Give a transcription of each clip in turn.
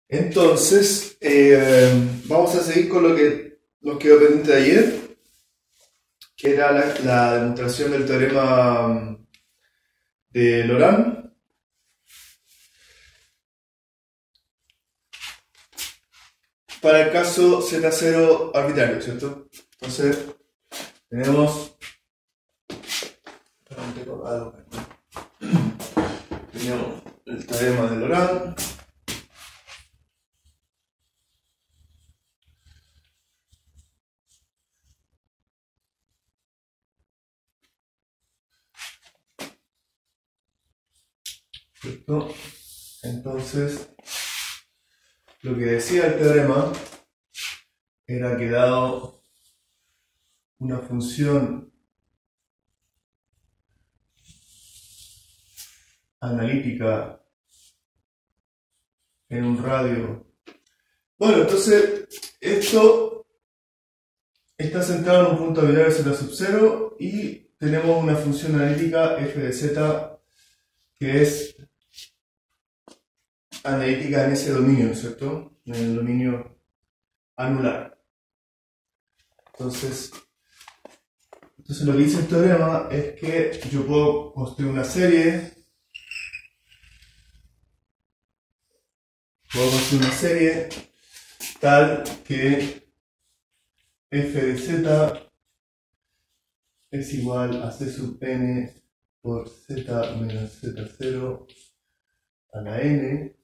Entonces, vamos a seguir con lo que nos quedó pendiente de ayer, que era la demostración del teorema de Laurent. Para el caso Z0 arbitrario, ¿cierto? Entonces, tenemos el teorema de Laurent. ¿Cierto? Entonces, lo que decía el teorema era que dado una función analítica en un radio. Bueno, entonces esto está centrado en un punto arbitrario z sub 0 y tenemos una función analítica f de z que es analítica en ese dominio, ¿cierto? En el dominio anular. Entonces lo que dice el teorema es que yo puedo construir una serie. Puedo construir una serie tal que f de z es igual a c sub n por z menos z0 a la n,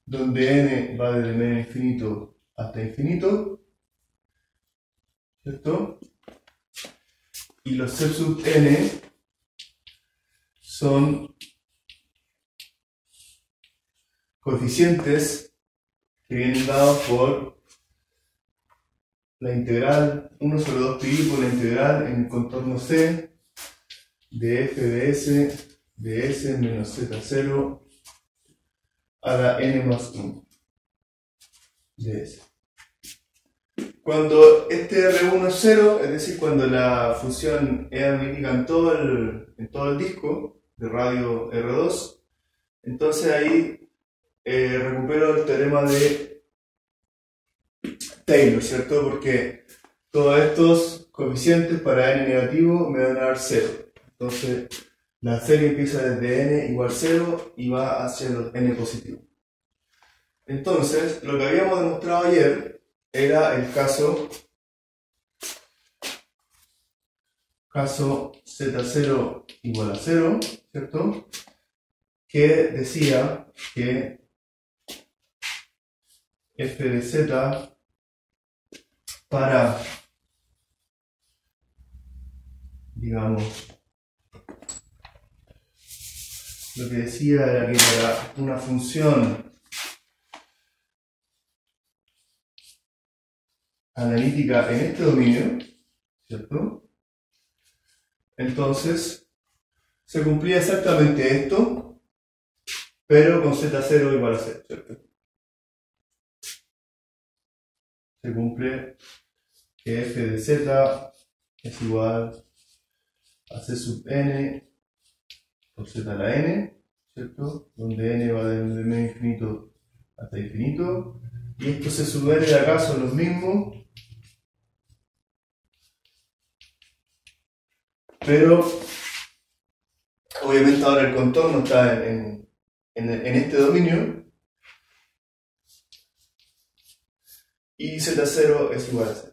donde n va desde menos infinito hasta infinito, ¿cierto? Y los c sub n son coeficientes que vienen dados por la integral 1 sobre 2 pi por la integral en el contorno C de f de s menos z0 a la n más 1 de s. Cuando este R1 es 0, es decir, cuando la función es analítica en todo el disco de radio R2, entonces ahí recupero el teorema de Taylor, ¿cierto? Porque todos estos coeficientes para n negativo me van a dar 0. Entonces la serie empieza desde n igual 0 y va hacia los n positivo. Entonces, lo que habíamos demostrado ayer era el caso z0 igual a 0, ¿cierto? Que decía que f de z para, digamos, lo que decía era que para una función analítica en este dominio, ¿cierto? Entonces, se cumplía exactamente esto, pero con z0 igual a 0, ¿cierto? Se cumple que f de z es igual a c sub n por z a la n, ¿cierto? Donde n va desde menos infinito hasta infinito. Y estos c sub n de acá son los mismos, pero obviamente ahora el contorno está en este dominio y z0 es igual a 0.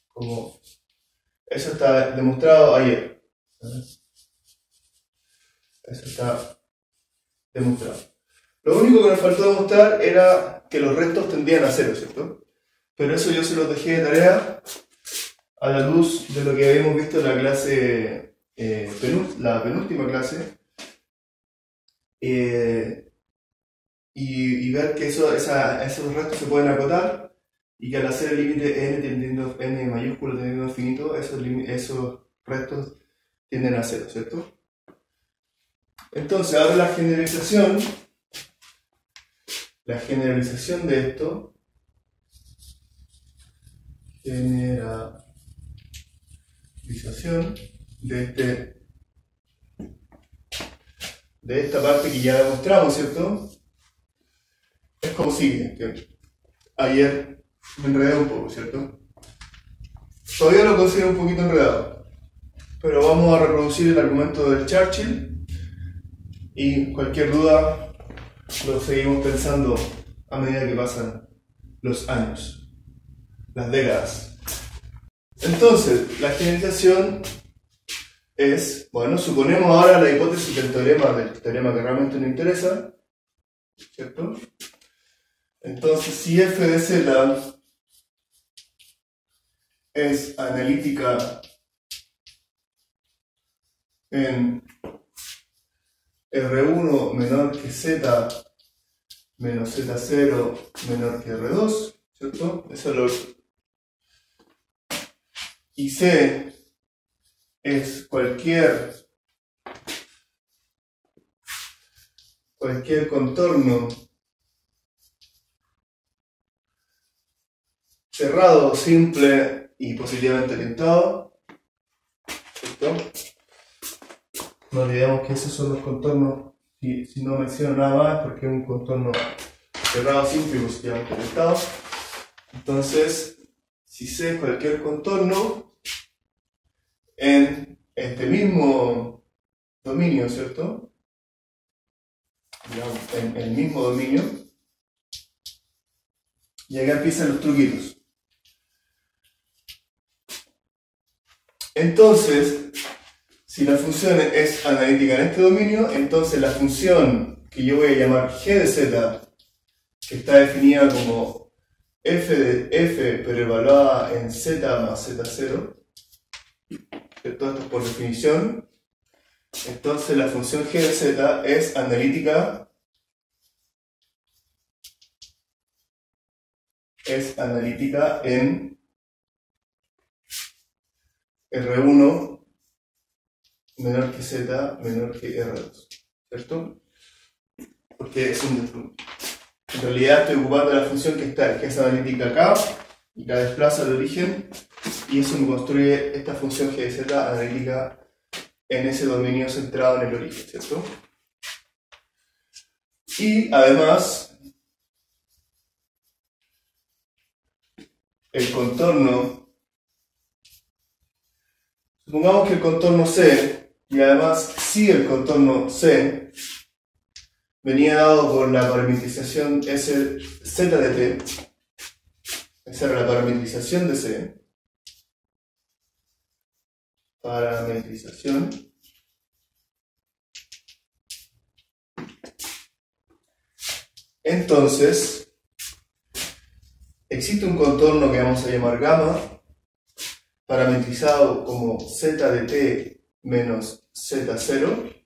Como eso está demostrado ayer. Eso está demostrado. Lo único que nos faltó demostrar era que los restos tendían a 0, ¿cierto? Pero eso yo se los dejé de tarea a la luz de lo que habíamos visto en la clase, la penúltima clase, y ver que esos restos se pueden acotar y que al hacer el límite n mayúsculo tendiendo a infinito, esos restos tienden a 0, ¿cierto? Entonces, ahora la generalización de esto, de esta parte que ya demostramos, ¿cierto? Es como sigue. Que ayer me enredé un poco, ¿cierto? Todavía lo considero un poquito enredado, pero vamos a reproducir el argumento de Churchill y cualquier duda lo seguimos pensando a medida que pasan los años, las décadas. Entonces, la generalización es, bueno, suponemos ahora la hipótesis del teorema que realmente nos interesa, ¿cierto? Entonces, si f de z es analítica en R1 menor que Z menos Z0 menor que R2, ¿cierto? Eso es lo... Y C es cualquier contorno cerrado, simple y positivamente orientado, ¿cierto? No olvidemos que esos son los contornos, si no menciono nada más, porque es un contorno cerrado, simple y positivamente orientado. Entonces, si C es cualquier contorno en este mismo dominio, ¿cierto? Digamos, en el mismo dominio, y acá empiezan los truquitos. Entonces, si la función es analítica en este dominio, entonces la función que yo voy a llamar g de z, que está definida como f de f pero evaluada en z más z0, ¿cierto? Esto es por definición. Entonces la función g de z es analítica en R1 menor que Z menor que R2, ¿cierto? Porque es en realidad estoy ocupando la función que es analítica acá, y la desplaza al origen, y eso me construye esta función g de z analítica en ese dominio centrado en el origen, ¿cierto? Y además, el contorno, supongamos que el contorno C, y además si el contorno C venía dado por la parametrización Z de t, esa era la parametrización de C, parametrización, entonces existe un contorno que vamos a llamar gamma, parametrizado como Z de t menos Z0,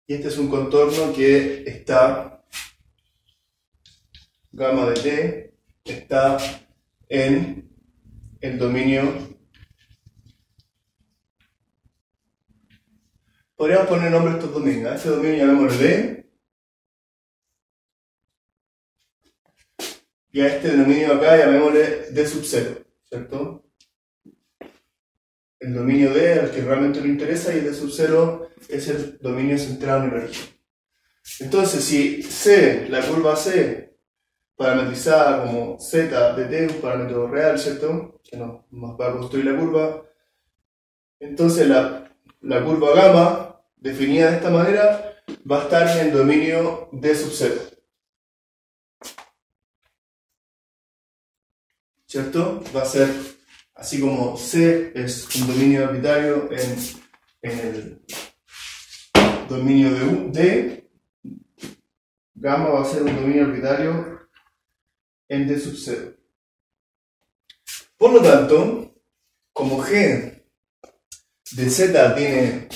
y este es un contorno que está, gamma de t, está en el dominio, podríamos poner nombre a estos dominios, a este dominio llamémosle D, y a este dominio acá llamémosle D sub 0, ¿cierto? El dominio D, al que realmente le interesa, y el D sub 0 es el dominio centrado en el origen. Entonces, si C, la curva C, parametrizada como Z de t, un parámetro real, ¿cierto? Que nos va a construir la curva, entonces la curva gamma, definida de esta manera, va a estar en el dominio D sub 0. ¿Cierto? Va a ser, así como C es un dominio arbitrario en el dominio de D, gamma va a ser un dominio arbitrario en D sub 0. Por lo tanto, como G de Z tiene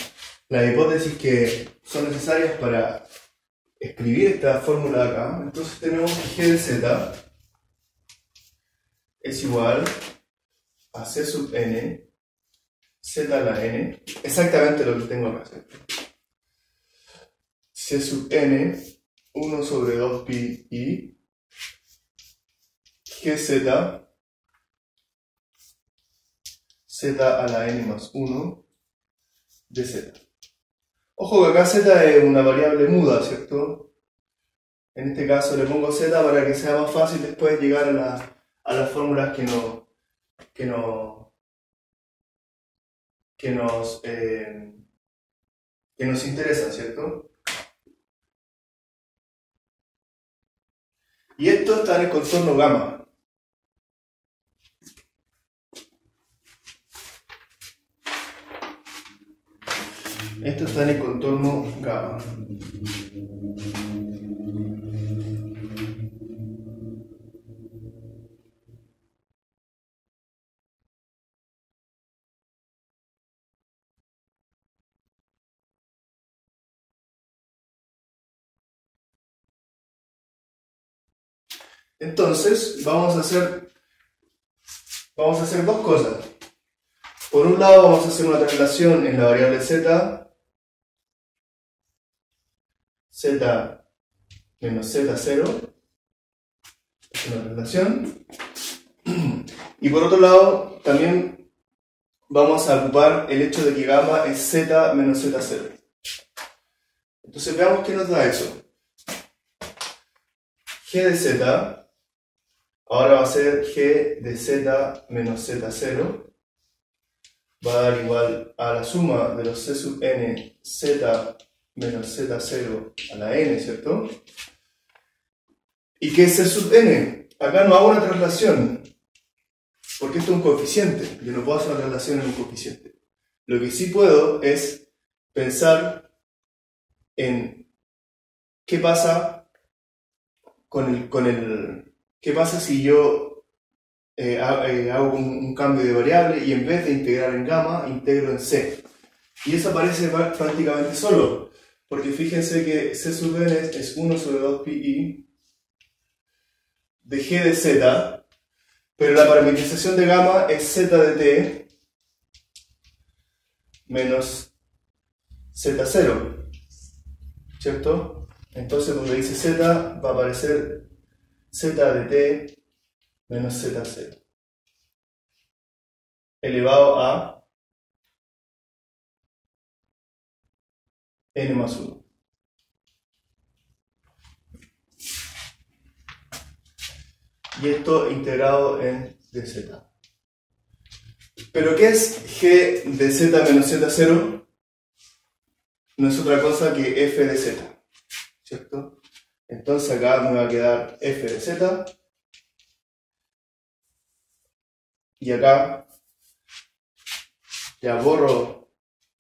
las hipótesis que son necesarias para escribir esta fórmula de acá, entonces tenemos que G de Z es igual a C sub n, Z a la n, exactamente lo que tengo acá, ¿cierto? C sub n, 1 sobre 2pi i, GZ, Z a la n más 1, de Z. Ojo que acá Z es una variable muda, ¿cierto? En este caso le pongo z para que sea más fácil después llegar a las fórmulas que nos interesan, ¿cierto? Y esto está en el contorno gamma. Esto está en el contorno gamma. Entonces, vamos a hacer dos cosas. Por un lado, vamos a hacer una traslación en la variable z menos z0, es una traslación. Y por otro lado, también vamos a ocupar el hecho de que gamma es z menos z0. Entonces, veamos qué nos da eso. G de z ahora va a ser g de z menos z0, va a dar igual a la suma de los c sub n z menos z0 a la n, ¿cierto? ¿Y qué es c sub n? Acá no hago una traslación, porque esto es un coeficiente, yo no puedo hacer una traslación en un coeficiente. Lo que sí puedo es pensar en qué pasa ¿qué pasa si yo hago un cambio de variable y en vez de integrar en gamma, integro en c? Y eso aparece prácticamente solo, porque fíjense que c sub n es 1 sobre 2 pi de g de z, pero la parametrización de gamma es z de t menos z0, ¿cierto? Entonces donde dice z va a aparecer z de t menos z0 elevado a n más 1. Y esto integrado en dz. ¿Pero qué es g de z menos z0? No es otra cosa que f de z, ¿cierto? Entonces acá me va a quedar f de z. Y acá ya borro,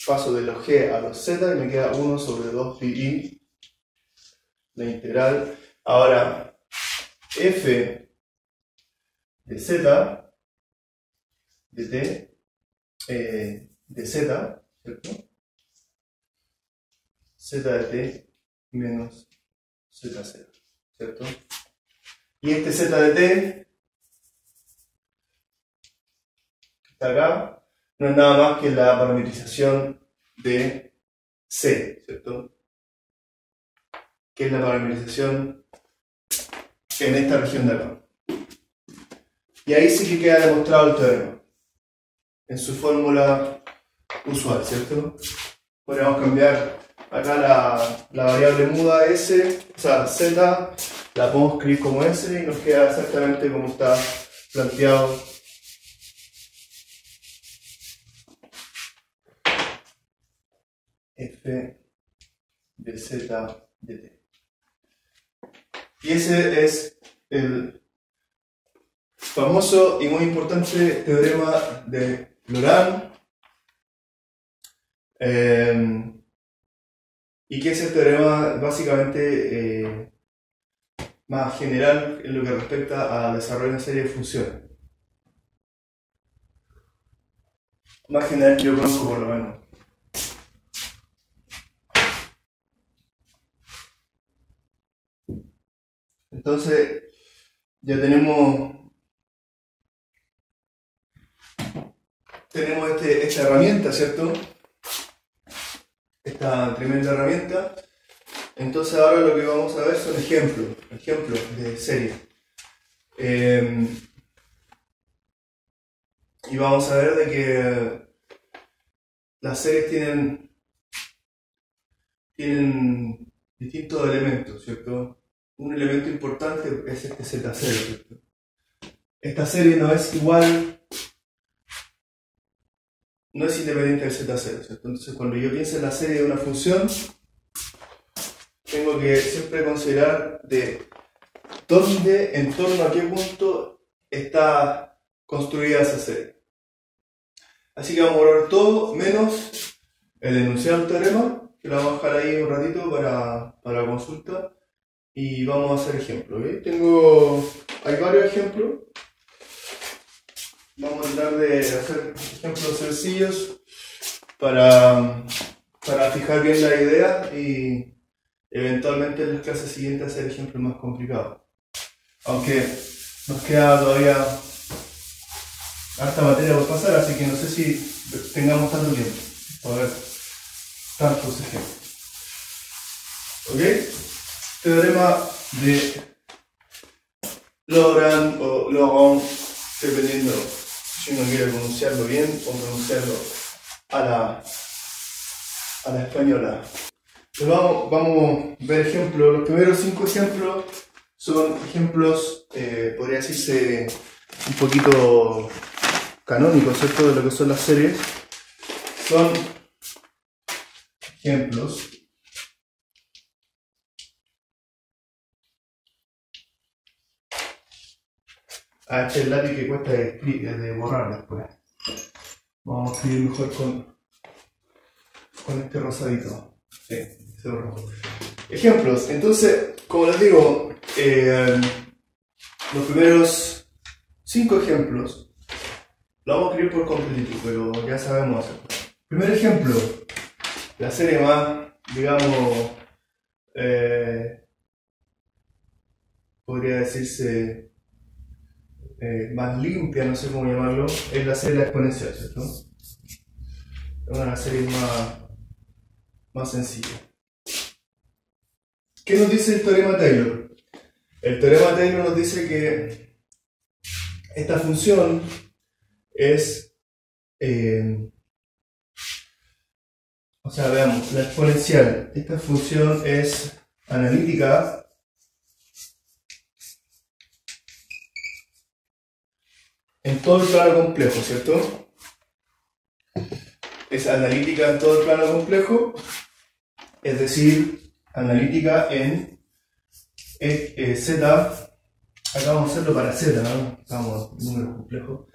paso de los g a los z y me queda 1 sobre 2 pi la integral. Ahora, f de z de t de z, ¿cierto? Z de t menos z0, ¿cierto? Y este z de t que está acá no es nada más que la parametrización de c, ¿cierto? Que es la parametrización en esta región de acá. Y ahí sí que queda demostrado el teorema en su fórmula usual, ¿cierto? Podríamos cambiar acá la variable muda s, o sea, z, la podemos escribir como s y nos queda exactamente como está planteado f de z de t. Y ese es el famoso y muy importante teorema de Laurent. Y que es el teorema básicamente más general en lo que respecta al desarrollo en serie de funciones. Más general que yo conozco por lo menos. Entonces, ya tenemos esta herramienta, ¿cierto? Esta tremenda herramienta. Entonces ahora lo que vamos a ver son ejemplos de serie. Y vamos a ver de que las series tienen distintos elementos, ¿cierto? un elemento importante es este Z0, ¿cierto? Esta serie no es igual, no es independiente del Z0, ¿cierto? Entonces cuando yo pienso en la serie de una función, tengo que siempre considerar de dónde, en torno a qué punto está construida esa serie. Así que vamos a borrar todo menos el enunciado del teorema, que lo vamos a dejar ahí un ratito para consulta, y vamos a hacer ejemplos. Hay varios ejemplos. Vamos a tratar de hacer ejemplos sencillos para fijar bien la idea y eventualmente en las clases siguientes hacer ejemplos más complicados. Aunque nos queda todavía harta materia por pasar, así que no sé si tengamos tanto tiempo para ver tantos ejemplos. ¿Ok? Teorema de Laurent o Laurent, dependiendo si uno quiere pronunciarlo bien o pronunciarlo a la española. Pues vamos a ver ejemplos. Los primeros 5 ejemplos son ejemplos, podría decirse, un poquito canónicos, ¿cierto?, de lo que son las series. Son ejemplos este es el lápiz que cuesta de borrar después. Vamos a escribir mejor con este rosadito. Sí, se borró. Ejemplos. Entonces, como les digo, los primeros 5 ejemplos lo vamos a escribir por completito, pero ya sabemos hacerlo. Primer ejemplo, la serie más, digamos, podría decirse más limpia, no sé cómo llamarlo, es la serie exponencial, ¿cierto? Es una de las series más sencillas. ¿Qué nos dice el teorema Taylor? El teorema Taylor nos dice que esta función es, o sea, veamos, la exponencial, esta función es analítica en todo el plano complejo, ¿cierto? Es analítica en todo el plano complejo, es decir, analítica en Z. Acá vamos a hacerlo para Z, ¿no? Estamos en números complejos.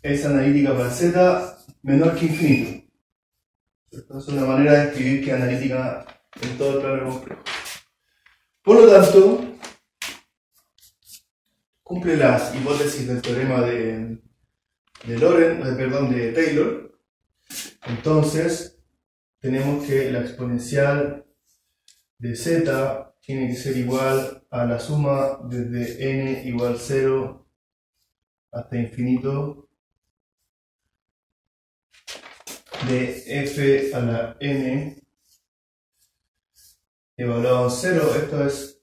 Es analítica para Z menor que infinito. Es una manera de escribir que es analítica en todo el plano complejo. Por lo tanto, cumple las hipótesis del teorema de Taylor. Entonces, tenemos que la exponencial de Z tiene que ser igual a la suma desde n igual 0 hasta infinito de f a la n evaluado en 0. Esto es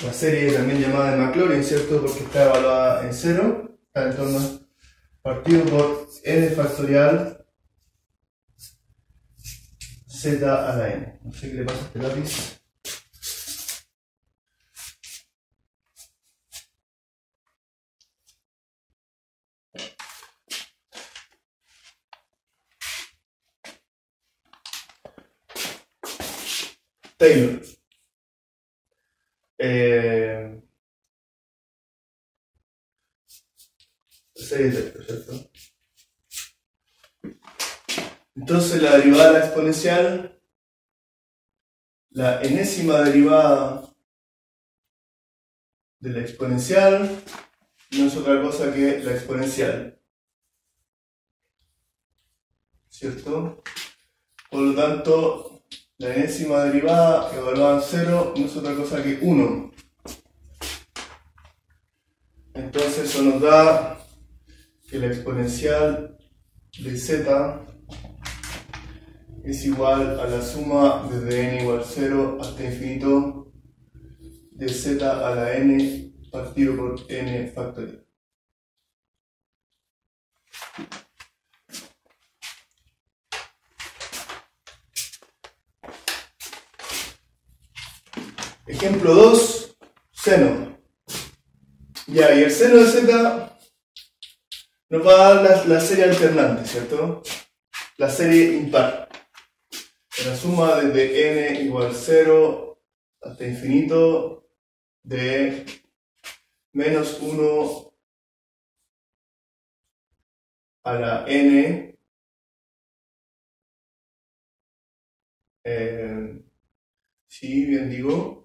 la serie también llamada de Maclaurin, ¿cierto? Porque está evaluada en 0, está en torno partido por n factorial z a la n. No sé qué le pasa a este lápiz. Taylor. Serie de Taylor, ¿cierto? Entonces la derivada de la exponencial, la enésima derivada de la exponencial, no es otra cosa que la exponencial, ¿cierto? Por lo tanto, la enésima derivada evaluada en 0 no es otra cosa que 1. Entonces eso nos da que la exponencial de z es igual a la suma desde n igual 0 hasta infinito de z a la n partido por n factorial. Ejemplo 2, seno. Ya, y el seno de z nos va a dar la serie alternante, ¿cierto? La serie impar. La suma desde n igual 0 hasta infinito de menos 1 a la n sí, bien digo,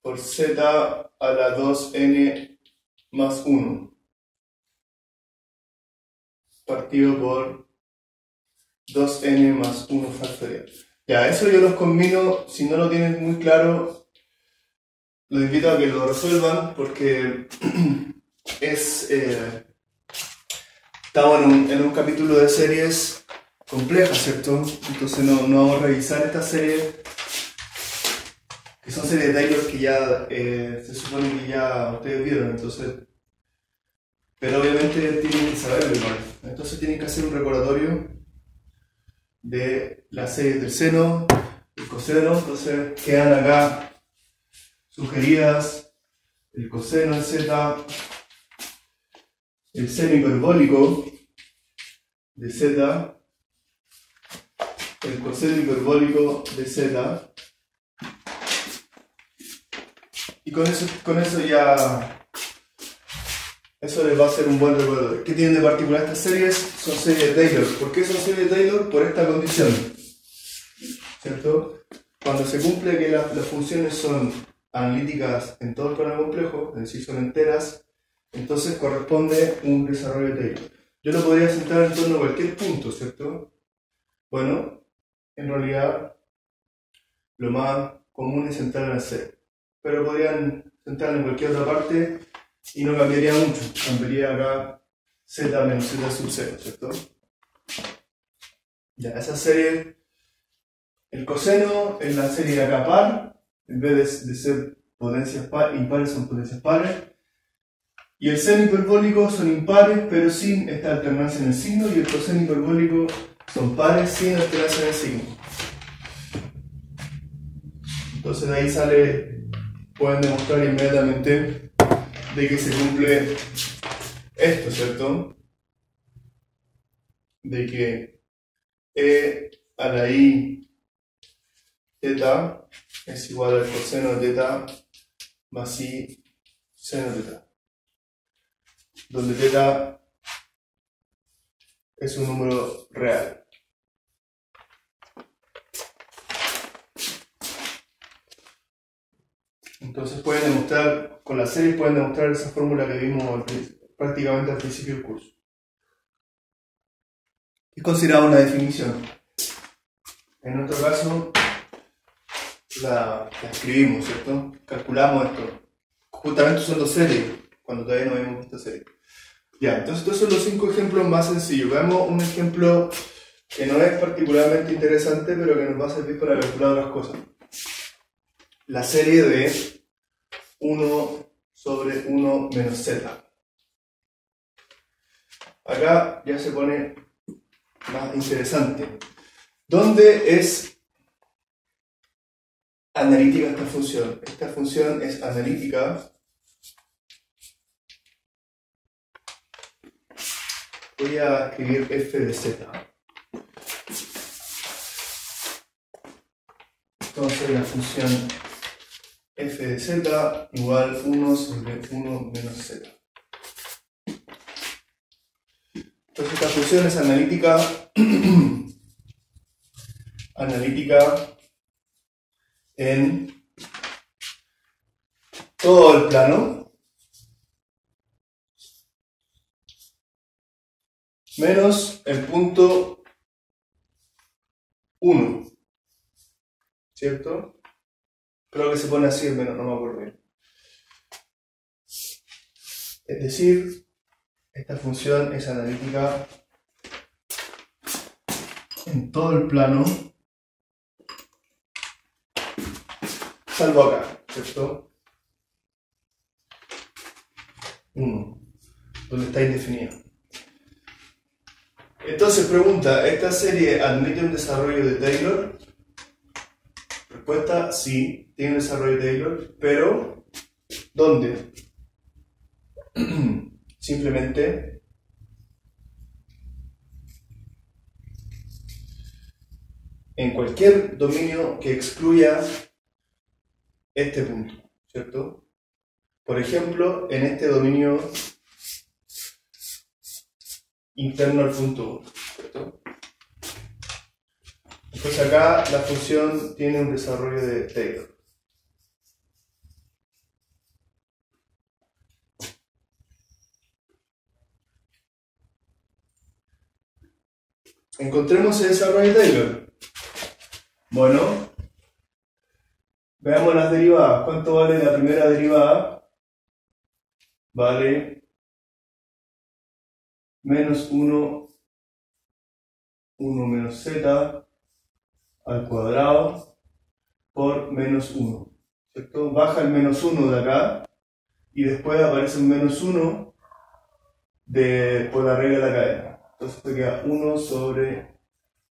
por z a la 2n más 1 partido por 2n más 1 factorial. Ya, eso yo los combino. Si no lo tienen muy claro, los invito a que lo resuelvan porque estamos en un capítulo de series complejas, ¿cierto? Entonces no vamos a revisar estas series, que son series de Taylor que ya se supone que ya ustedes vieron, entonces, pero obviamente tienen que saberlo igual. Entonces tienen que hacer un recordatorio de las series del seno, el coseno. Entonces quedan acá sugeridas el coseno de z, el seno hiperbólico de z, el coseno hiperbólico de z, y con eso ya, eso les va a ser un buen recordatorio. ¿Qué tienen de particular estas series? Son series de Taylor. ¿Por qué son series de Taylor? Por esta condición, ¿cierto? Cuando se cumple que las funciones son analíticas en todo el plano complejo, es decir, son enteras, entonces corresponde un desarrollo de Taylor. Yo lo podría centrar en torno a cualquier punto, ¿cierto? Bueno, en realidad lo más común es centrarlo en C, pero podrían centrarlo en cualquier otra parte y no cambiaría mucho. Cambiaría acá z menos z sub 0, ¿cierto? Ya, esa serie, el coseno es la serie de acá par, en vez de ser potencias impares, son potencias pares. Y el seno hiperbólico son impares, pero sin esta alternancia en el signo, y el coseno hiperbólico son pares sin alternancia en el signo. Entonces de ahí sale, pueden demostrar inmediatamente de que se cumple esto, ¿cierto? De que e a la i teta es igual al coseno de teta más i seno de teta, donde teta es un número real. Entonces pueden demostrar, con la serie pueden demostrar esa fórmula que vimos prácticamente al principio del curso. Es considerada una definición. En nuestro caso la escribimos, ¿cierto? Calculamos esto, justamente usando serie, cuando todavía no habíamos visto serie. Ya, entonces estos son los 5 ejemplos más sencillos. Veamos un ejemplo que no es particularmente interesante, pero que nos va a servir para calcular otras cosas. La serie de 1 sobre 1 menos z. Acá ya se pone más interesante. ¿Dónde es analítica esta función? Esta función es analítica. Voy a escribir f de z. Entonces la función f de z igual 1 sobre 1 menos z. Entonces esta función es analítica, analítica en todo el plano, menos el punto 1, ¿cierto? Creo que se pone así, menos, no me acuerdo bien. Es decir, esta función es analítica en todo el plano, salvo acá, ¿cierto? 1, donde está indefinida. Entonces pregunta, ¿esta serie admite un desarrollo de Taylor? Respuesta, sí, tiene un desarrollo de Taylor, pero ¿dónde? Simplemente en cualquier dominio que excluya este punto, ¿cierto? Por ejemplo, en este dominio interno al punto 1, ¿cierto? Entonces acá la función tiene un desarrollo de Taylor. Encontremos el desarrollo de Taylor. Bueno, veamos las derivadas. ¿Cuánto vale la primera derivada? Vale menos 1 menos z al cuadrado por menos 1, ¿cierto? Baja el menos 1 de acá y después aparece un menos 1 por la regla de la cadena. Entonces esto queda 1 sobre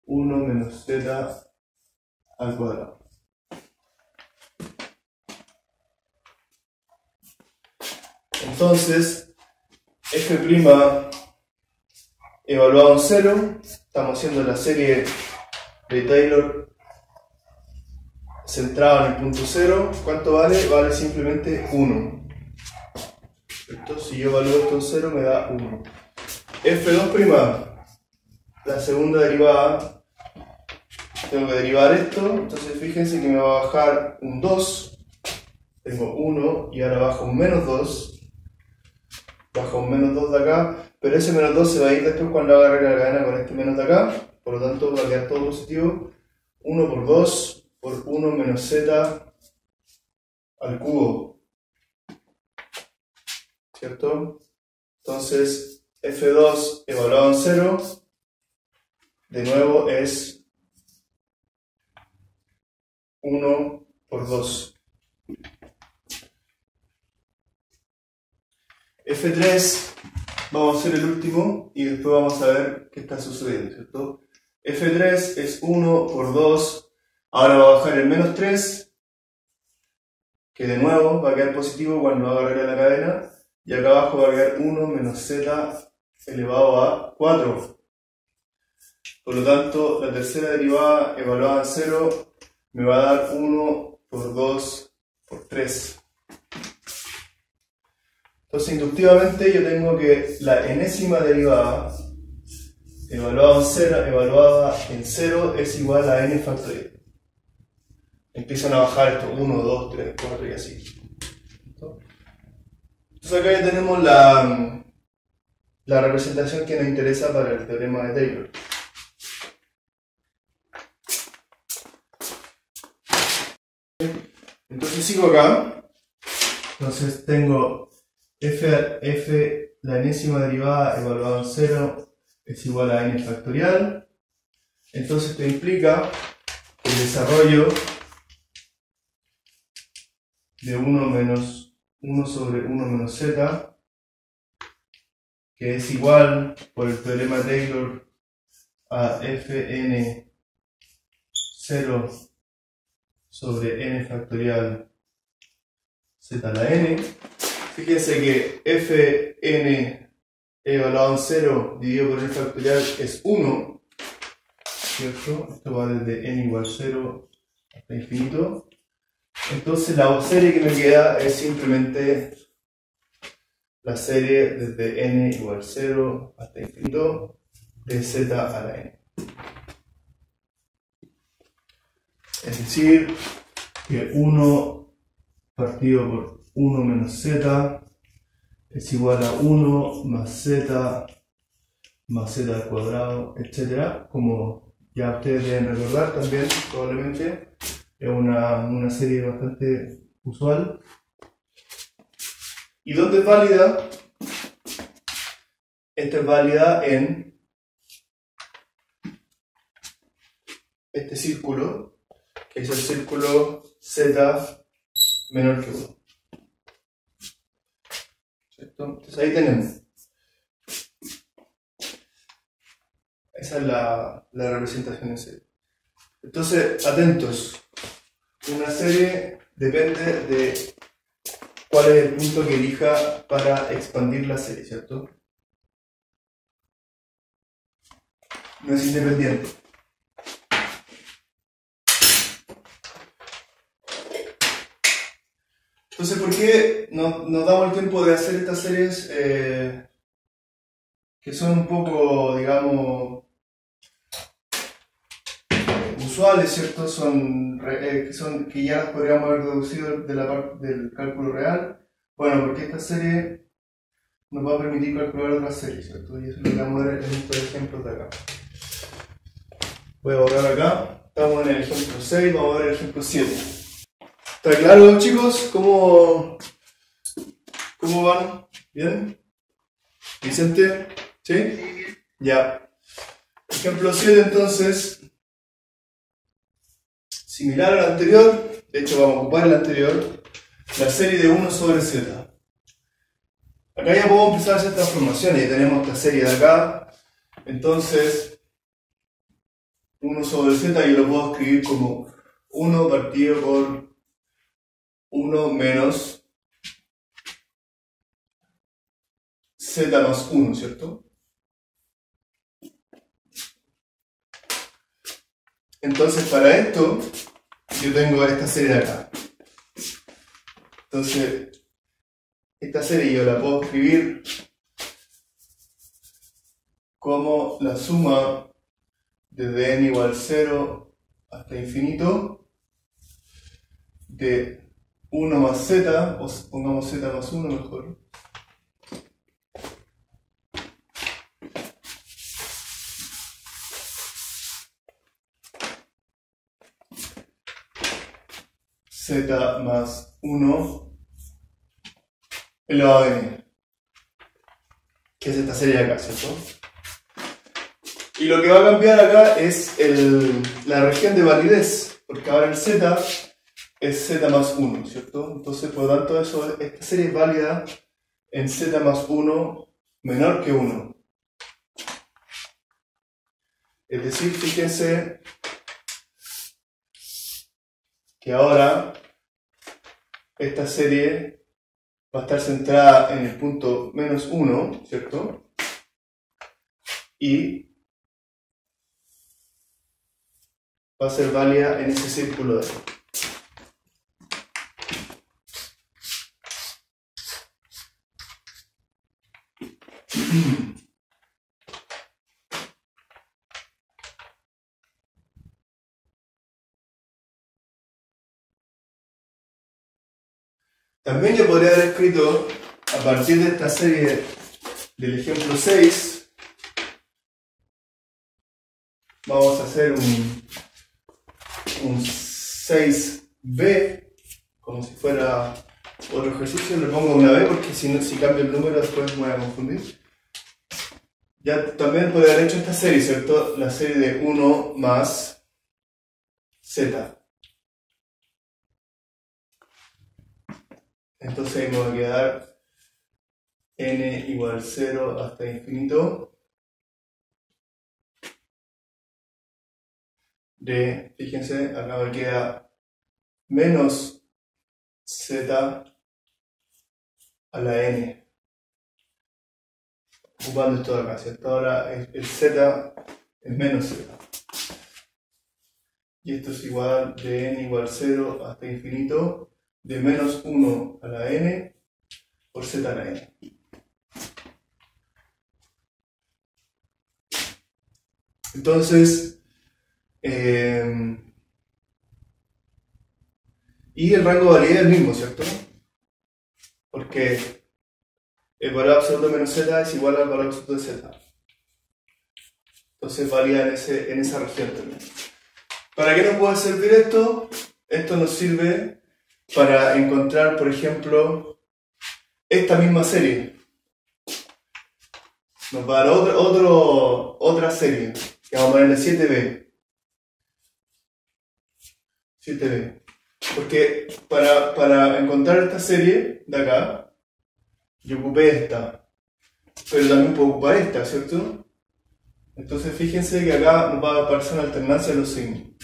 1 menos z al cuadrado. Entonces, f' evaluado en 0, estamos haciendo la serie de Taylor centrado en el punto 0. ¿Cuánto vale? Vale simplemente 1. Entonces, si yo evalúo esto en 0 me da 1. f2', la segunda derivada, tengo que derivar esto, entonces fíjense que me va a bajar un 2, tengo 1 y ahora bajo un menos 2, bajo un menos 2 de acá, pero ese menos 2 se va a ir después cuando haga regla de la cadena con este menos de acá, por lo tanto va a quedar todo positivo. 1 por 2 por 1 menos z al cubo, ¿cierto? Entonces f2 evaluado en 0, de nuevo es 1 por 2. F3, vamos a hacer el último y después vamos a ver qué está sucediendo, ¿cierto? F3 es 1 por 2, ahora va a bajar el menos 3, que de nuevo va a quedar positivo cuando haga regla de la cadena, y acá abajo va a quedar 1 menos z elevado a 4. Por lo tanto, la tercera derivada evaluada en 0 me va a dar 1 por 2 por 3. Entonces, inductivamente yo tengo que la enésima derivada evaluada en 0 es igual a n factorial. Empiezan a bajar esto, 1, 2, 3, 4 y así. Entonces acá ya tenemos la representación que nos interesa para el teorema de Taylor. Entonces sigo acá. Entonces tengo f, la enésima derivada evaluada en 0 es igual a n factorial. Entonces esto implica que el desarrollo de 1 sobre 1 menos z, que es igual por el teorema de Taylor a fn 0 sobre n factorial z a la n. Fíjense que fn evaluado en 0 dividido por n factorial es 1, ¿cierto? Esto va desde n igual 0 hasta infinito. Entonces la serie que me queda es simplemente la serie desde n igual 0 hasta infinito de z a la n. Es decir, que 1 partido por 1 menos z es igual a 1 más z al cuadrado, etc. Como ya ustedes deben recordar también, probablemente, es una serie bastante usual. ¿Y dónde es válida? Esta es válida en este círculo, que es el círculo z menor que 1. ¿Cierto? Entonces ahí tenemos. Esa es la representación en serie. Entonces, atentos. Una serie depende de cuál es el punto que elija para expandir la serie, ¿cierto? No es independiente. Entonces, ¿por qué nos damos el tiempo de hacer estas series que son un poco, digamos, usuales, ¿cierto? Que ya las podríamos haber deducido de la parte del cálculo real. Bueno, porque esta serie nos va a permitir calcular otras series, ¿cierto? Y eso es lo que vamos a ver en estos ejemplos de acá. Voy a borrar acá. Estamos en el ejemplo 6, vamos a ver el ejemplo 7. ¿Está claro, chicos? ¿Cómo van? ¿Bien? ¿Vicente? ¿Sí? Ya. Ejemplo 7, entonces. Similar al anterior. De hecho, vamos a ocupar el anterior. La serie de 1 sobre z. Acá ya podemos empezar a hacer transformaciones. Ya tenemos esta serie de acá. Entonces, 1 sobre z yo lo puedo escribir como 1 partido por 1 menos z más 1, ¿cierto? Entonces, para esto, yo tengo esta serie de acá. Entonces, esta serie yo la puedo escribir como la suma desde n igual 0 hasta infinito de 1 más z, o pongamos z más 1 mejor, z más 1 elevado a n, que es esta serie de acá, ¿cierto? Y lo que va a cambiar acá es la región de validez, porque ahora el z es z más 1, ¿cierto? Entonces, por lo tanto, esta serie es válida en z más 1 menor que 1. Es decir, fíjense que ahora esta serie va a estar centrada en el punto menos 1, ¿cierto? Y va a ser válida en ese círculo de ahí. También yo podría haber escrito, a partir de esta serie del ejemplo 6, vamos a hacer un 6b, como si fuera otro ejercicio. Le pongo una b porque si cambio el número después me voy a confundir. Ya también podría haber hecho esta serie, ¿cierto? La serie de 1 más z. Entonces me va a quedar n igual 0 hasta infinito de, fíjense, acá me queda menos z a la n, ocupando esto de acá, ¿cierto? Ahora el z es menos z. Y esto es igual de n igual 0 hasta infinito de menos 1 a la n por z a la n. Entonces, y el rango de validez es el mismo, ¿cierto? Porque el valor absoluto de menos z es igual al valor absoluto de z. Entonces valida en esa región también. ¿Para qué nos puede servir esto? Esto nos sirve para encontrar, por ejemplo, esta misma serie. Nos va a dar otra serie, que vamos a ponerle 7b. 7b. Porque para encontrar esta serie de acá, yo ocupé esta, pero también puedo ocupar esta, ¿cierto? Entonces fíjense que acá nos va a aparecer una alternancia de los signos.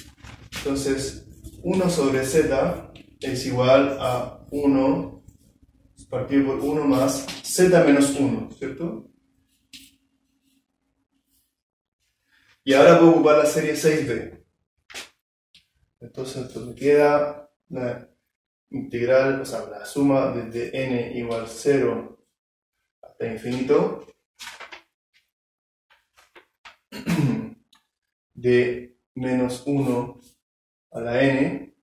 Entonces, 1 sobre z es igual a 1 partido por 1 más z menos 1, ¿cierto? Y ahora puedo ocupar la serie 6b. Entonces esto me queda la integral, o sea, la suma desde n igual 0 hasta infinito de menos 1 a la n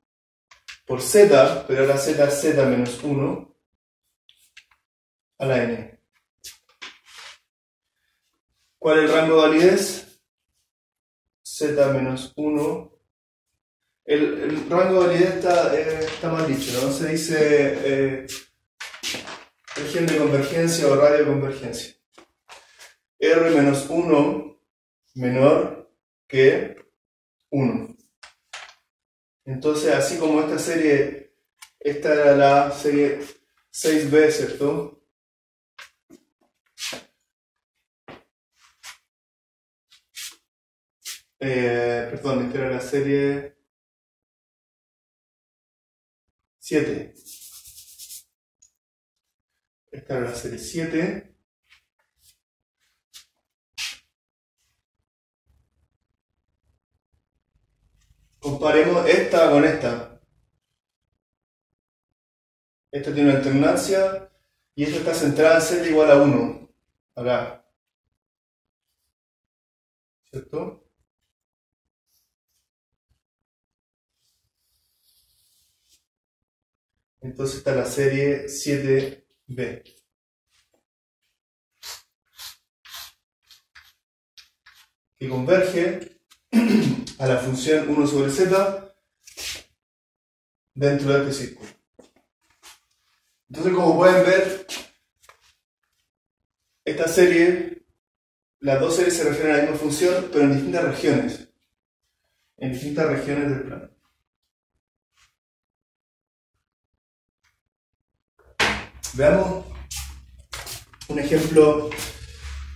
por z, pero ahora z es z menos 1 a la n. ¿Cuál es el rango de validez? Z menos 1. El rango de validez está mal dicho, ¿no? Se dice región de convergencia o radio de convergencia. R menos 1 menor que 1. Entonces, así como esta serie, esta era la serie 6b, ¿cierto? Perdón, esta era la serie 7. Esta era la serie 7. Comparemos esta con esta. Esta tiene una alternancia y esta está centrada en z igual a 1. Acá. ¿Cierto? Entonces está la serie 7b. Que converge a la función 1 sobre z dentro de este círculo. Entonces, como pueden ver, esta serie, las dos series se refieren a la misma función, pero en distintas regiones. En distintas regiones del plano. Veamos un ejemplo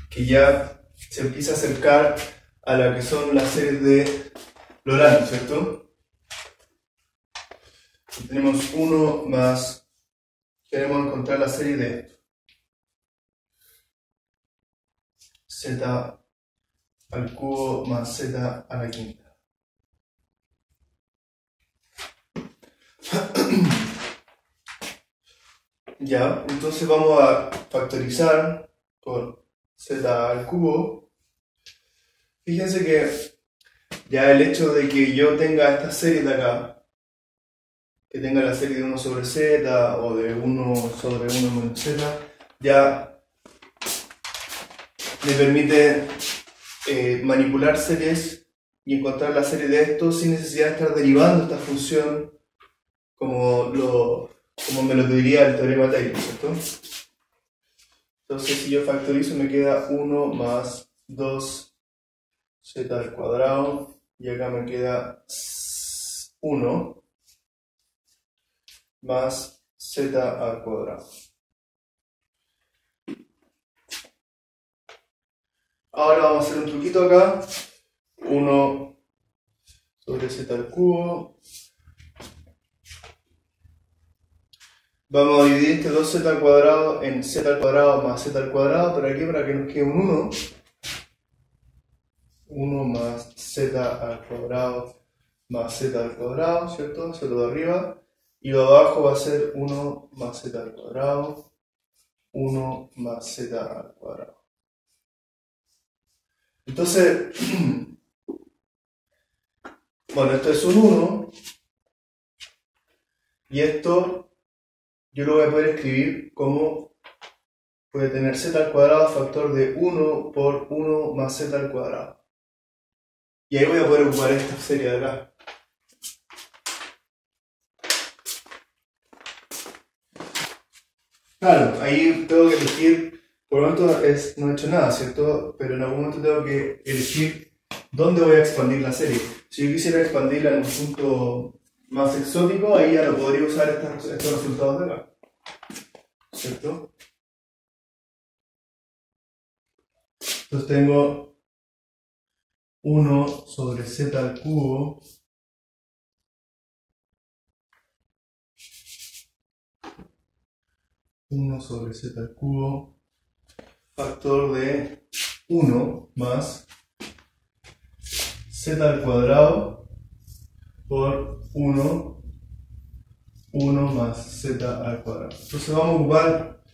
que ya se empieza a acercar a la que son las series de Lorentz, ¿cierto? Tenemos 1 más, queremos encontrar la serie de z al cubo más z a la quinta. Ya, entonces vamos a factorizar por z al cubo. Fíjense que ya el hecho de que yo tenga esta serie de acá, que tenga la serie de 1 sobre z o de 1 sobre 1 menos z, ya me permite manipular series y encontrar la serie de esto sin necesidad de estar derivando esta función como me lo diría el teorema de Taylor, ¿cierto? Entonces, si yo factorizo, me queda 1 más 2 z al cuadrado, y acá me queda 1 más z al cuadrado. Ahora vamos a hacer un truquito acá. 1 sobre z al cubo. Vamos a dividir este 2z al cuadrado en z al cuadrado más z al cuadrado. ¿Para qué? Para que nos quede un 1. 1 más z al cuadrado más z al cuadrado, ¿cierto? Eso lo de arriba. Y lo de abajo va a ser 1 más z al cuadrado. 1 más z al cuadrado. Entonces, bueno, esto es un 1. Y esto yo lo voy a poder escribir como puede tener z al cuadrado factor de 1 por 1 más z al cuadrado. Y ahí voy a poder ocupar esta serie de acá. Claro, ahí tengo que elegir, por lo tanto no he hecho nada, ¿cierto? Pero en algún momento tengo que elegir dónde voy a expandir la serie. Si yo quisiera expandirla en un punto más exótico, ahí ya no podría usar estos resultados de acá, ¿cierto? Entonces tengo 1 sobre z al cubo 1 sobre z al cubo, factor de 1 más z al cuadrado por 1, 1 más z al cuadrado. Entonces vamos a ocupar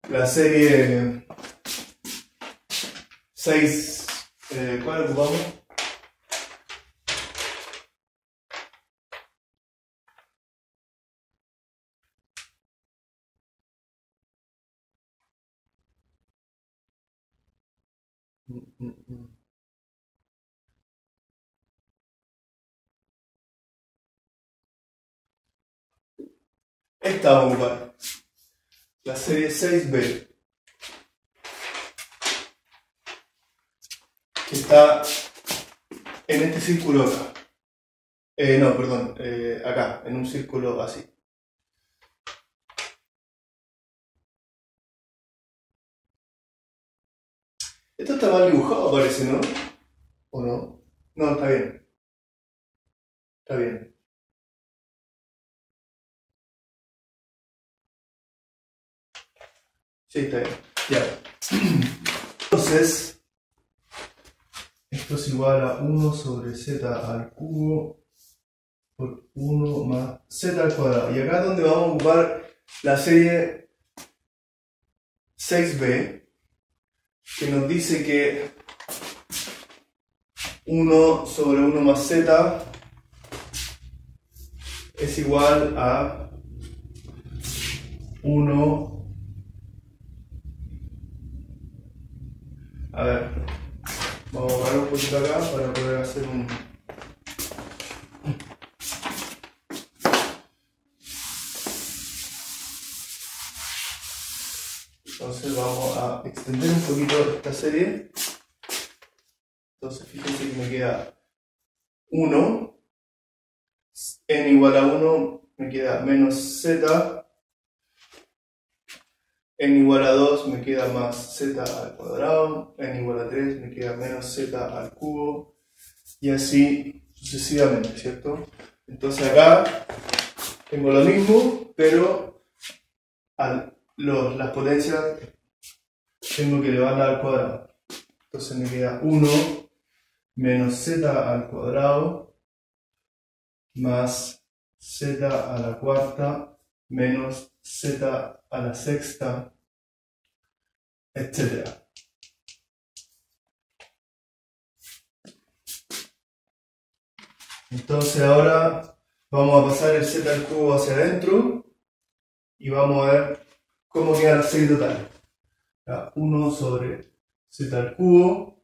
la serie 6, ¿cuál ocupamos? Esta vamos a ocupar, la serie 6b, que está en este círculo acá. No, perdón, acá, en un círculo así. Esto está mal dibujado, parece, ¿no? ¿O no? No, está bien. Está bien. Sí, está bien. Ya. Entonces, esto es igual a 1 sobre z al cubo por 1 más z al cuadrado. Y acá es donde vamos a ocupar la serie 6b, que nos dice que 1 sobre 1 más z es igual a 1. A ver, vamos a bajar un poquito acá para poder hacer un... Entonces vamos a extender un poquito esta serie. Entonces fíjense que me queda 1, n igual a 1 me queda menos z, n igual a 2 me queda más z al cuadrado, n igual a 3 me queda menos z al cubo, y así sucesivamente, ¿cierto? Entonces acá tengo lo mismo, pero las potencias tengo que elevarlas al cuadrado. Entonces me queda 1 menos z al cuadrado más z a la cuarta menos z a la sexta, etc. Entonces ahora vamos a pasar el z al cubo hacia adentro y vamos a ver cómo queda la serie total. 1 sobre z al cubo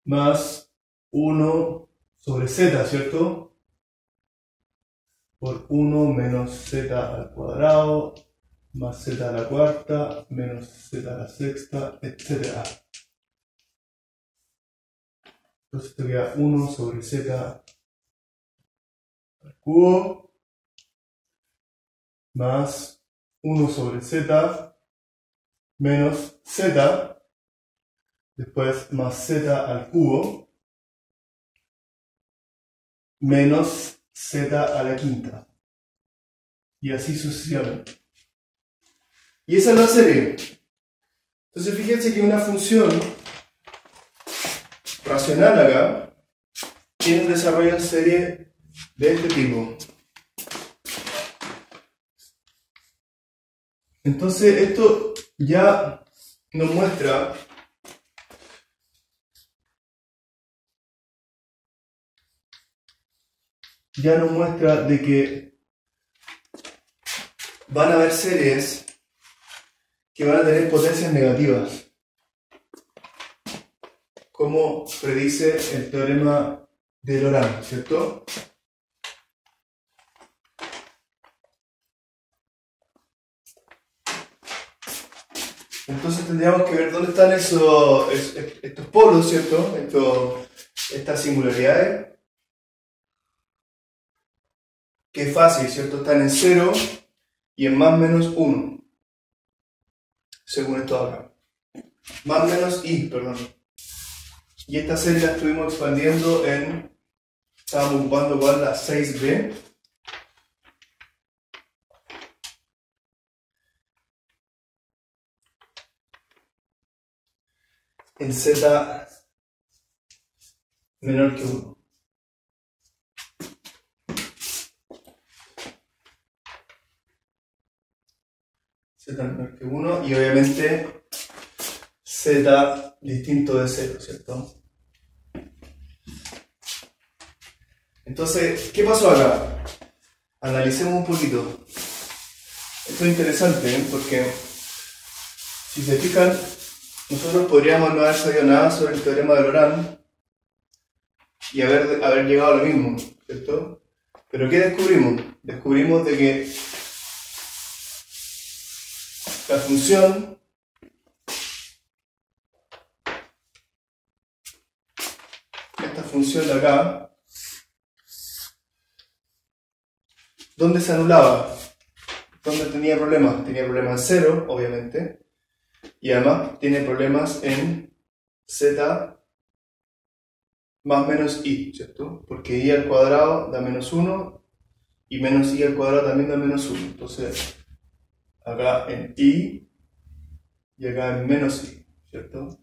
más 1 sobre z, ¿cierto? Por 1 menos z al cuadrado más z a la cuarta menos z a la sexta, etc. Entonces esto queda 1 sobre z al cubo más 1 sobre z menos z, después más z al cubo menos z a la quinta, y así sucesivamente. Y esa es la serie. Entonces fíjense que una función racional acá tiene un desarrollo en serie de este tipo. Entonces esto ya nos muestra de que van a haber series que van a tener potencias negativas, como predice el teorema de Laurent, ¿cierto? Entonces tendríamos que ver dónde están estos polos, ¿cierto? Estas singularidades. Que es fácil, ¿cierto? Están en 0 y en más menos 1. Según esto acá. Más menos i, perdón. Y esta serie la estuvimos expandiendo estábamos ocupando igual la 6b. en z menor que 1. Z menor que 1 y obviamente z distinto de 0, ¿cierto? Entonces, ¿qué pasó acá? Analicemos un poquito. Esto es interesante, porque si se fijan, nosotros podríamos no haber sabido nada sobre el teorema de Laurent y haber llegado a lo mismo, ¿cierto? Pero ¿qué descubrimos? Descubrimos de que la función esta función de acá, ¿dónde se anulaba? ¿Dónde tenía problemas? Tenía problemas en 0, obviamente, y además tiene problemas en z más menos i, ¿cierto? Porque i al cuadrado da menos 1 y menos i al cuadrado también da menos 1. Entonces, acá en i y acá en menos i, ¿cierto?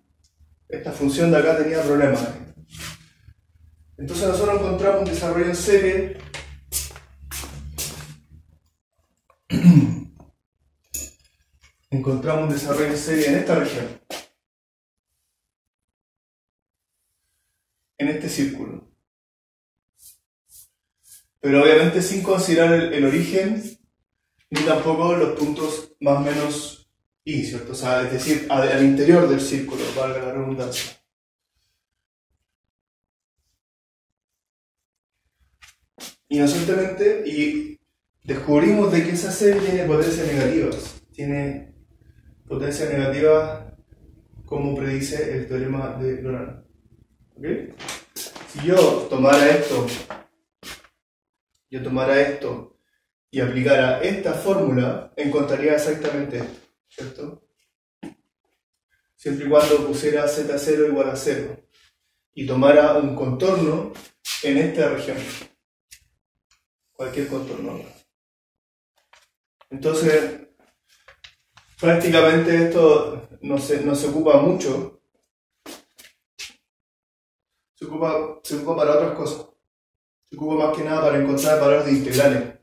Esta función de acá tenía problemas. Entonces nosotros encontramos un desarrollo en serie en esta región, en este círculo. Pero obviamente sin considerar el origen ni tampoco los puntos más menos i, ¿cierto? O sea, es decir, al interior del círculo, valga la redundancia. Inocentemente, y descubrimos de que esa serie tiene potencias negativas. Tiene potencias negativas como predice el teorema de Laurent. ¿Okay? Si yo tomara esto y aplicara esta fórmula, encontraría exactamente esto, ¿cierto? Siempre y cuando pusiera z0 igual a 0 y tomara un contorno en esta región. Cualquier contorno. Entonces, prácticamente esto no se ocupa mucho. Se ocupa para otras cosas. Se ocupa más que nada para encontrar valores de integrales.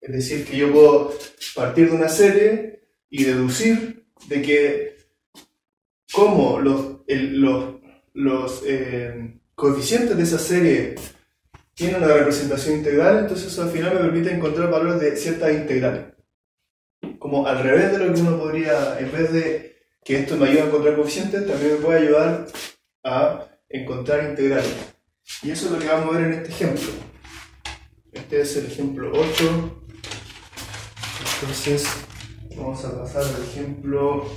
Es decir, que yo puedo partir de una serie y deducir de que como los coeficientes de esa serie tienen una representación integral, entonces eso al final me permite encontrar valores de ciertas integrales. Como al revés de lo que uno podría, en vez de que esto me ayude a encontrar coeficientes, también me puede ayudar a encontrar integrales. Y eso es lo que vamos a ver en este ejemplo. Este es el ejemplo 8. Entonces, vamos a pasar al ejemplo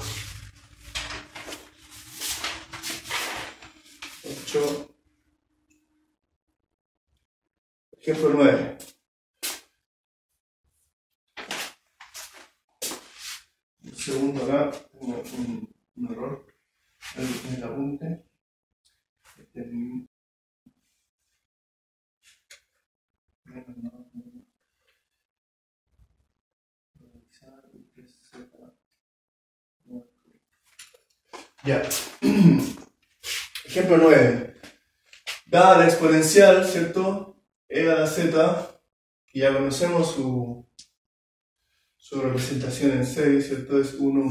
8. Ejemplo 9. Un segundo acá, tengo un error en el apunte. Ya. Ejemplo 9. Dada la exponencial, ¿cierto? E a la z, y ya conocemos su representación en serie, ¿cierto? Es 1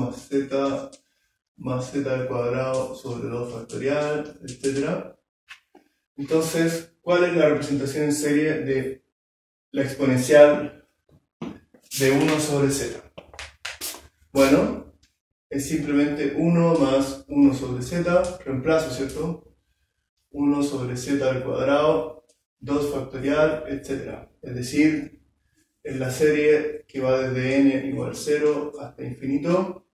más z al cuadrado sobre 2 factorial, etc. Entonces, ¿cuál es la representación en serie de la exponencial de 1 sobre z? Bueno, es simplemente 1 más 1 sobre z, reemplazo, ¿cierto? 1 sobre z al cuadrado, 2 factorial, etc. Es decir, en la serie que va desde n igual 0 hasta infinito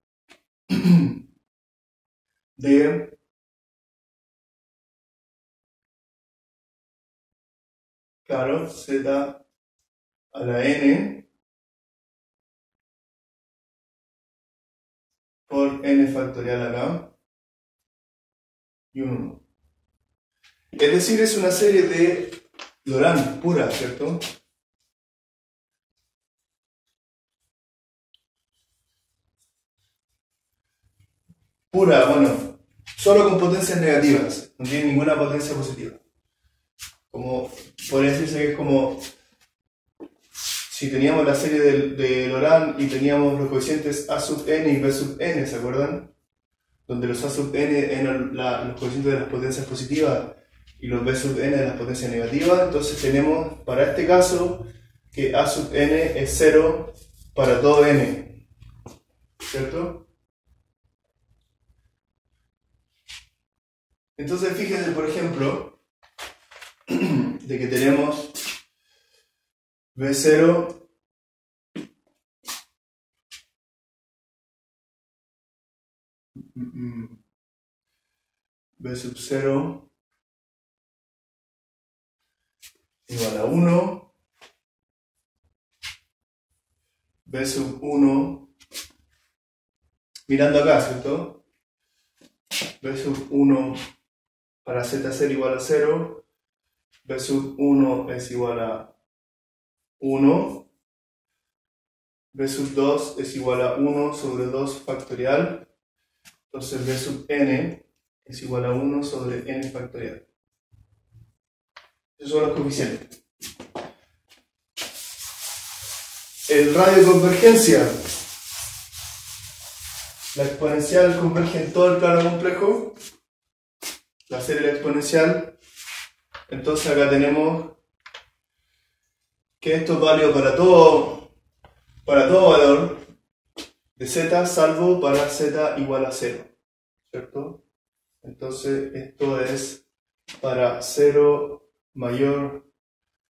de claro, z a la n por n factorial acá y un 1. Es decir, es una serie de Laurent pura, ¿cierto? Pura, bueno, solo con potencias negativas, no tiene ninguna potencia positiva. Como podría decirse que es como si teníamos la serie de Laurent y teníamos los coeficientes a sub n y b sub n, ¿se acuerdan? Donde los a sub n eran los coeficientes de las potencias positivas y los b sub n de las potencias negativas. Entonces tenemos para este caso que a sub n es 0 para todo n, ¿cierto? Entonces fíjense, por ejemplo, de que tenemos b0 b sub 0 igual a 1, b sub 1, mirando acá, ¿cierto? b sub 1 para z0 igual a 0, b sub 1 es igual a 1, b sub 2 es igual a 1 sobre 2 factorial, entonces b sub n es igual a 1 sobre n factorial. Esos son los coeficientes. El radio de convergencia. La exponencial converge en todo el plano complejo. La serie de la exponencial. Entonces acá tenemos que esto es válido para todo valor de z, salvo para z igual a 0, ¿cierto? Entonces esto es para 0 mayor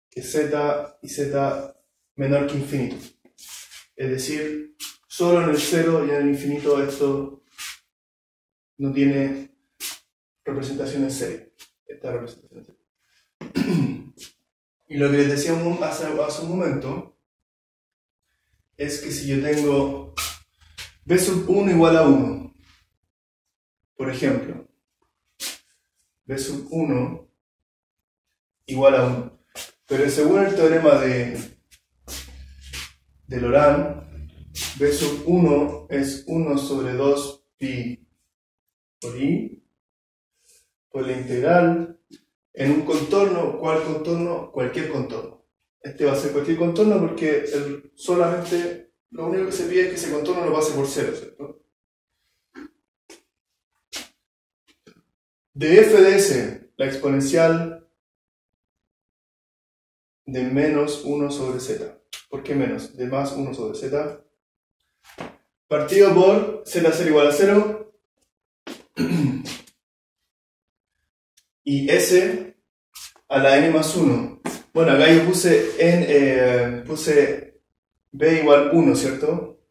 que z y z menor que infinito. Es decir, solo en el 0 y en el infinito esto no tiene representación en serie. Esta representación en serie. Y lo que les decía hace un momento es que si yo tengo b sub 1 igual a 1, por ejemplo, b sub 1 igual a 1, pero según el teorema de Laurent, b sub 1 es 1 sobre 2 pi por i, por la integral en un contorno. ¿Cuál contorno? Cualquier contorno. Este va a ser cualquier contorno porque solamente lo único que se pide es que ese contorno no pase por 0, ¿cierto? De f de s, la exponencial de menos 1 sobre z. ¿Por qué menos? De más 1 sobre z. Partido por z0 igual a 0. Y s a la n más 1. Bueno, acá yo puse b igual 1, ¿cierto?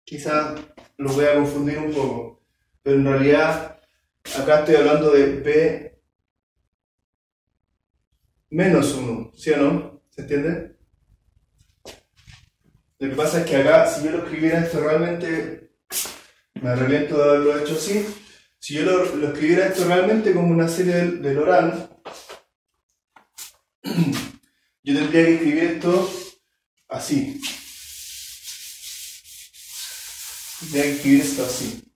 Quizá lo voy a confundir un poco. Pero en realidad, acá estoy hablando de b menos 1, ¿sí o no? ¿Se entiende? Lo que pasa es que acá, si yo lo escribiera esto realmente, me arrepiento de haberlo hecho así. Si yo lo escribiera esto realmente como una serie de Laurent, yo tendría que escribir esto así. Tendría que escribir esto así.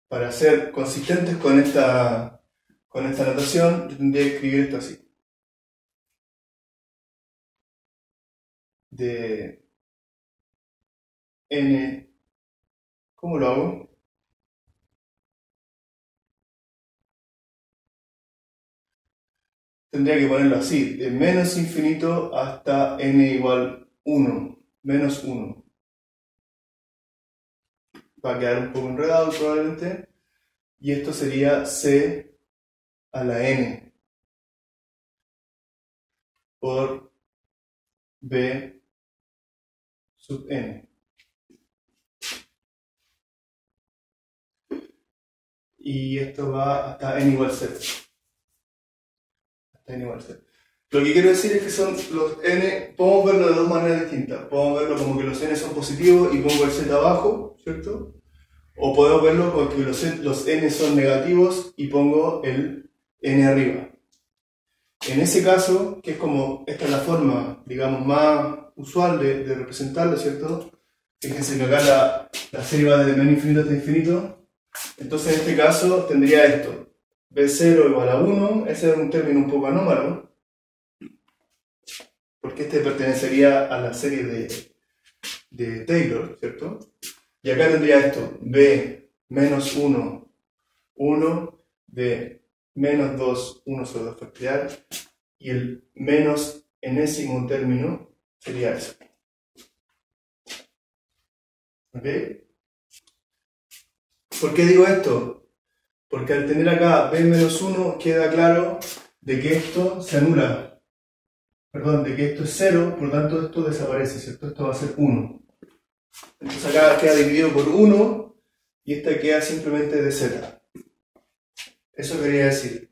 Para ser consistentes con esta notación, yo tendría que escribir esto así. De n, ¿cómo lo hago? Tendría que ponerlo así, de menos infinito hasta n igual 1, menos 1. Va a quedar un poco enredado probablemente. Y esto sería c a la n por b sub n. Y esto va hasta n igual 0. Hasta n igual 0. Lo que quiero decir es que son los n, podemos verlo de dos maneras distintas. Podemos verlo como que los n son positivos y pongo el z abajo, ¿cierto? O podemos verlo como que los n son negativos y pongo el n arriba. En ese caso, que es como, esta es la forma, digamos, más usual de representarlo, ¿cierto? Fíjense que acá la serie va de menos infinito hasta infinito. Entonces en este caso tendría esto. B0 igual a 1. Ese es un término un poco anómalo. Porque este pertenecería a la serie de Taylor, ¿cierto? Y acá tendría esto. B menos 1, 1. B menos 2, 1 sobre 2 factorial. Y el menos enésimo término sería eso. ¿Ok? ¿Por qué digo esto? Porque al tener acá b menos 1 queda claro de que esto se anula. Perdón, de que esto es 0, por lo tanto esto desaparece, ¿cierto? Esto va a ser 1. Entonces acá queda dividido por 1 y esta queda simplemente de z. Eso quería decir.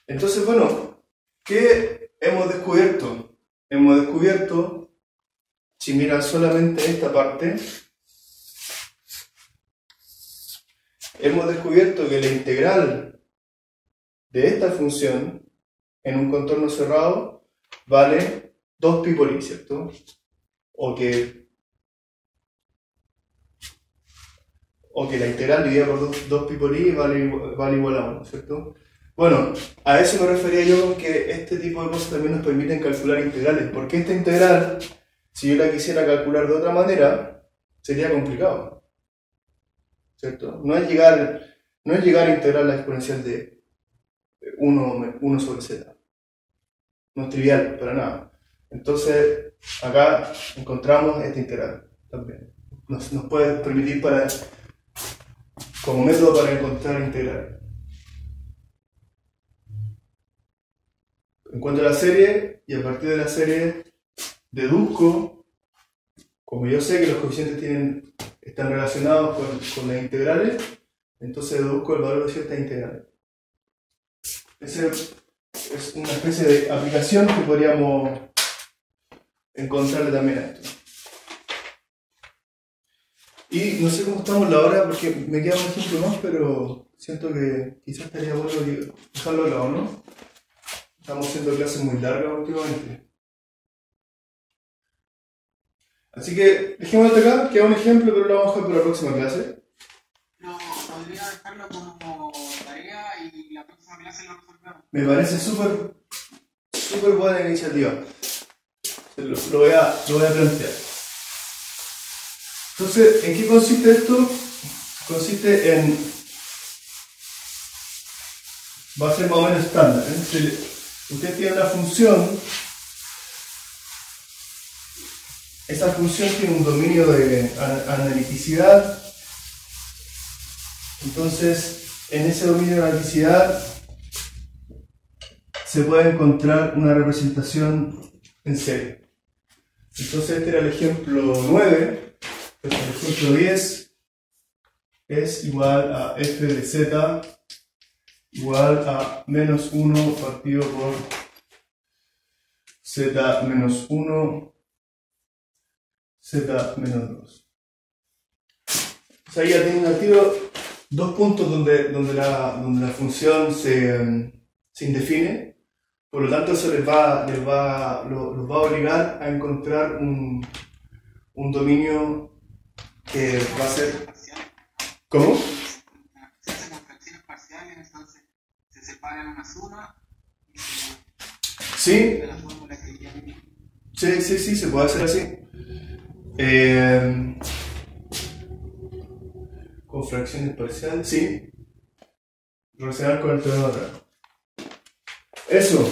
Entonces, bueno, ¿qué hemos descubierto? Hemos descubierto, si miran solamente esta parte, hemos descubierto que la integral de esta función en un contorno cerrado vale 2 pi por i, ¿cierto? O que la integral dividida por 2 pi por i vale igual a 1, ¿cierto? Bueno, a eso me refería yo con que este tipo de cosas también nos permiten calcular integrales, porque esta integral, si yo la quisiera calcular de otra manera, sería complicado, ¿cierto? No es llegar a integrar la exponencial de 1 sobre z. No es trivial, para nada. Entonces, acá encontramos esta integral también. Nos puede permitir como método para encontrar integral. Encuentro la serie y a partir de la serie deduzco, como yo sé que los coeficientes están relacionados con las integrales, entonces deduzco el valor de ciertas integrales. Esa es una especie de aplicación que podríamos encontrarle también a esto. Y no sé cómo estamos la hora porque me queda un ejemplo más, pero siento que quizás estaría bueno dejarlo acá, ¿o no? Estamos haciendo clases muy largas últimamente. Así que dejémoslo acá, queda un ejemplo, pero lo vamos a dejar para la próxima clase. No, podría dejarlo como tarea y la próxima clase lo resolvemos. Me parece súper buena iniciativa. Lo voy a plantear. Entonces, ¿en qué consiste esto? Consiste en... va a ser más o menos estándar, ¿eh? Usted tiene una función, esa función tiene un dominio de analiticidad, entonces en ese dominio de analiticidad se puede encontrar una representación en serie. Entonces este era el ejemplo 9, el ejemplo 10 es igual a f de z igual a menos 1 partido por z menos 1, z menos 2. O sea, ya tienen al tiro dos puntos donde la función se indefine, por lo tanto eso los va a obligar a encontrar un dominio que va a ser... ¿Cómo? Se hace con fracciones parciales, entonces se separan una suma y Sí, de la fórmula que ya vimos. sí, se puede hacer así. Con fracciones parciales, sí. Relacionar con el teorema de Dragón. Eso.